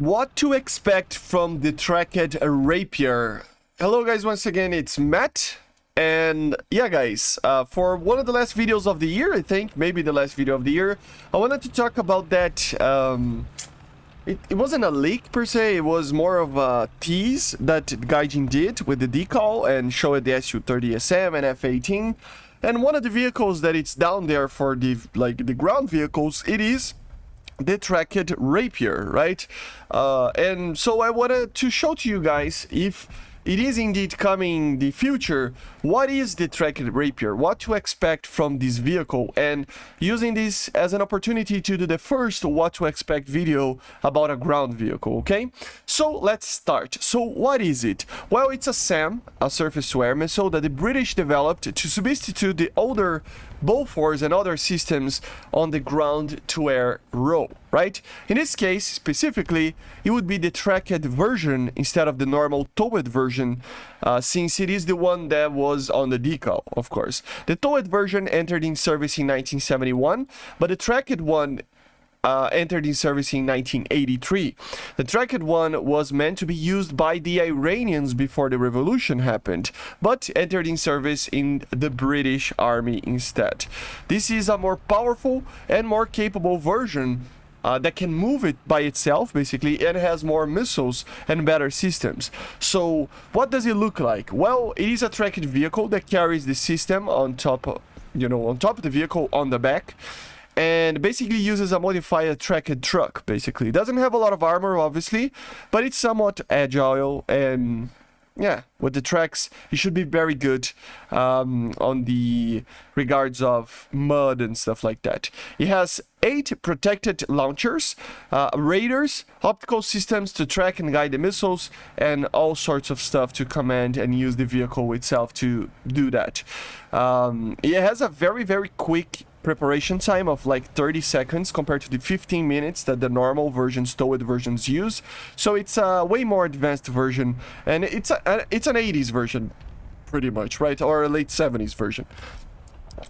What to expect from the Tracked Rapier. Hello guys, once again it's Matt. And yeah guys, for one of the last videos of the year, I think, maybe the last video of the year, I wanted to talk about that. It wasn't a leak per se, it was more of a tease that Gaijin did with the decal and showed the SU-30SM and F-18. And one of the vehicles that it's down there for the ground vehicles, it is the Tracked Rapier, right? And so I wanted to show to you guys, if it is indeed coming in the future, what is the Tracked Rapier, what to expect from this vehicle, and using this as an opportunity to do the first what to expect video about a ground vehicle, okay? So let's start. So what is it? Well, it's a SAM, a surface-to-air missile that the British developed to substitute the older Bofors and other systems on the ground-to-air role, right? In this case, specifically, it would be the tracked version instead of the normal towed version, since it is the one that was on the decal, of course. The towed version entered in service in 1971, but the tracked one entered in service in 1983. The tracked one was meant to be used by the Iranians before the revolution happened, but entered in service in the British Army instead. This is a more powerful and more capable version that can move it by itself, basically, and has more missiles and better systems. So what does it look like? Well, it is a tracked vehicle that carries the system on top of, on top of the vehicle on the back, and basically uses a modified tracked truck, basically. It doesn't have a lot of armor, obviously, but it's somewhat agile, and yeah, with the tracks, it should be very good on the regards of mud and stuff like that. It has 8 protected launchers, radars, optical systems to track and guide the missiles, and all sorts of stuff to command and use the vehicle itself to do that. It has a very, very quick preparation time of like 30 seconds compared to the 15 minutes that the normal versions, towed versions use. So it's a way more advanced version, and it's an 80s version pretty much, right? Or a late 70s version.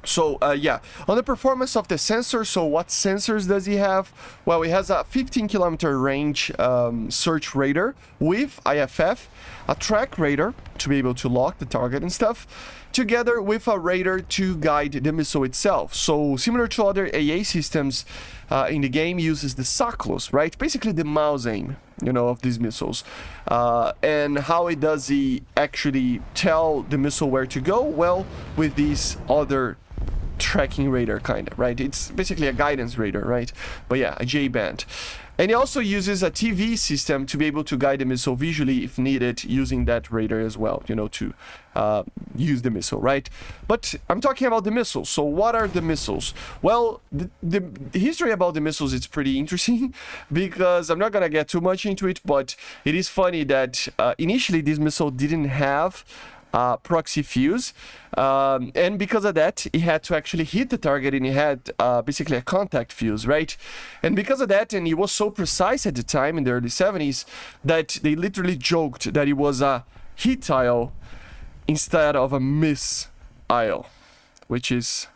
So yeah, on the performance of the sensor, so what sensors does he have? Well, he has a 15-kilometer range search radar with IFF, a track radar to be able to lock the target and stuff, together with a radar to guide the missile itself. So similar to other AA systems in the game, uses the SACLOS, right? Basically the mouse aim, of these missiles. And how it does he actually tell the missile where to go? Well, with these other tracking radar, kind of, right? It's basically a guidance radar, right? But yeah, a J-band. And it also uses a TV system to be able to guide the missile visually if needed, using that radar as well, to use the missile, right? But I'm talking about the missiles. So what are the missiles? Well, the history about the missiles is pretty interesting because I'm not going to get too much into it, but it is funny that initially this missile didn't have proxy fuse, and because of that it had to actually hit the target, and it had basically a contact fuse, right? And because of that, and it was so precise at the time in the early 70s that they literally joked that it was a hit-ile instead of a miss-ile, which is,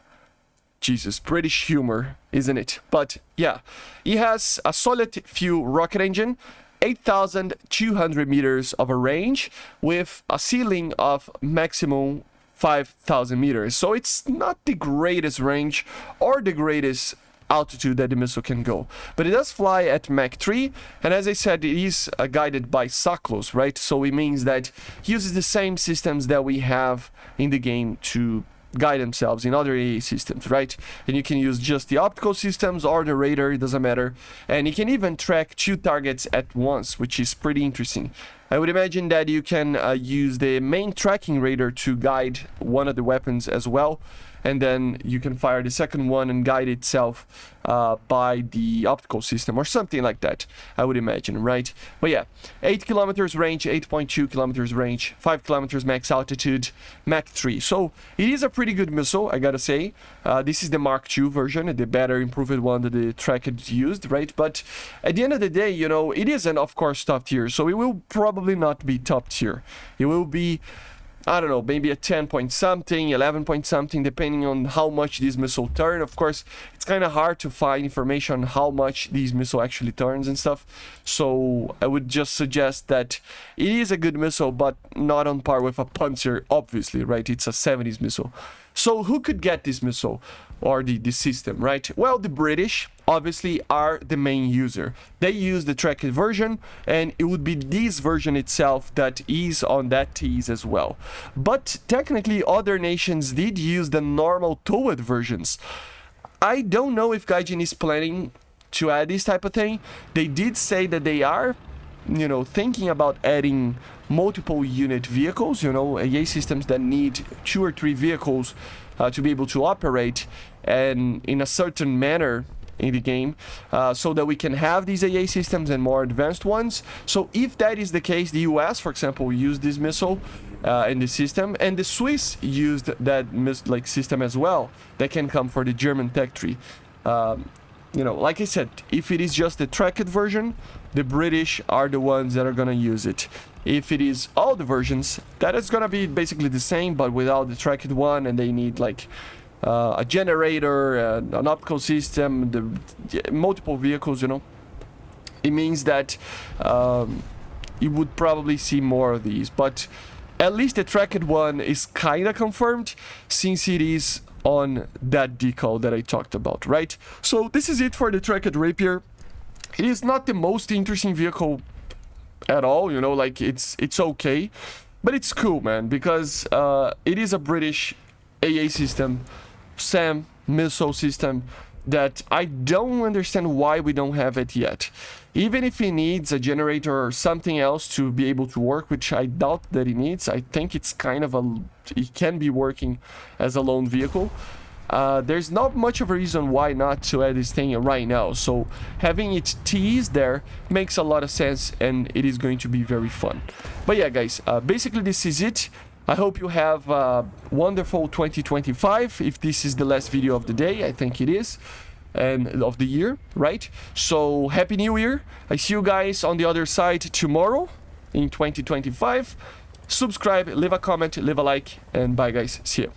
Jesus, British humor, isn't it? But yeah, it has a solid fuel rocket engine, 8,200 meters of a range with a ceiling of maximum 5,000 meters. So it's not the greatest range or the greatest altitude that the missile can go, but it does fly at Mach 3, and as I said, it is guided by SACLOS, right? So it means that it uses the same systems that we have in the game to guide themselves in other AA systems, right? And you can use just the optical systems or the radar, it doesn't matter. And you can even track 2 targets at once, which is pretty interesting. I would imagine that you can use the main tracking radar to guide one of the weapons as well, and then you can fire the second one and guide itself by the optical system or something like that, I would imagine, right? But yeah, 8 kilometers range, 8.2 kilometers range, 5 kilometers max altitude, Mach 3. So it is a pretty good missile, I gotta say. This is the Mark II version, the better improved one that the Tracked used, right? But at the end of the day, it isn't, of course, top tier, so it will probably not be top tier. It will be, I don't know, maybe a 10 point something, 11 point something, depending on how much this missile turn. Of course, it's it's kind of hard to find information on how much these missile actually turns and stuff. So I would just suggest that it is a good missile, but not on par with a Panzer, obviously, right? It's a 70s missile. So who could get this missile or the system, right? Well, the British obviously are the main user. They use the tracked version, and it would be this version itself that is on that tease as well. But technically other nations did use the normal towed versions. I don't know if Gaijin is planning to add this type of thing. They did say that they are, you know, thinking about adding multiple unit vehicles, you know, AA systems that need 2 or 3 vehicles to be able to operate and in a certain manner in the game, so that we can have these AA systems and more advanced ones. So if that is the case, the US, for example, used this missile in the system, and the Swiss used that system as well. That can come for the German tech tree. You know, like I said, if it is just the tracked version, the British are the ones that are gonna use it. If it is all the versions, that is gonna be basically the same, but without the tracked one, and they need like a generator, an optical system, multiple vehicles, you know. It means that you would probably see more of these, but at least the tracked one is kind of confirmed, since it is on that decal that I talked about, right? So this is it for the tracked Rapier. It is not the most interesting vehicle at all, you know, like it's okay, but it's cool, man, because it is a British AA system, SAM missile system, that I don't understand why we don't have it yet. Even if it needs a generator or something else to be able to work, which I doubt that it needs, I think it's kind of it can be working as a lone vehicle. There's not much of a reason why not to add this thing right now. So having it teased there makes a lot of sense, and it is going to be very fun. But yeah, guys, basically this is it. I hope you have a wonderful 2025. If this is the last video of the day, I think it is, and of the year, right? So happy new year. I see you guys on the other side tomorrow in 2025. Subscribe, leave a comment, leave a like, and bye guys. See you.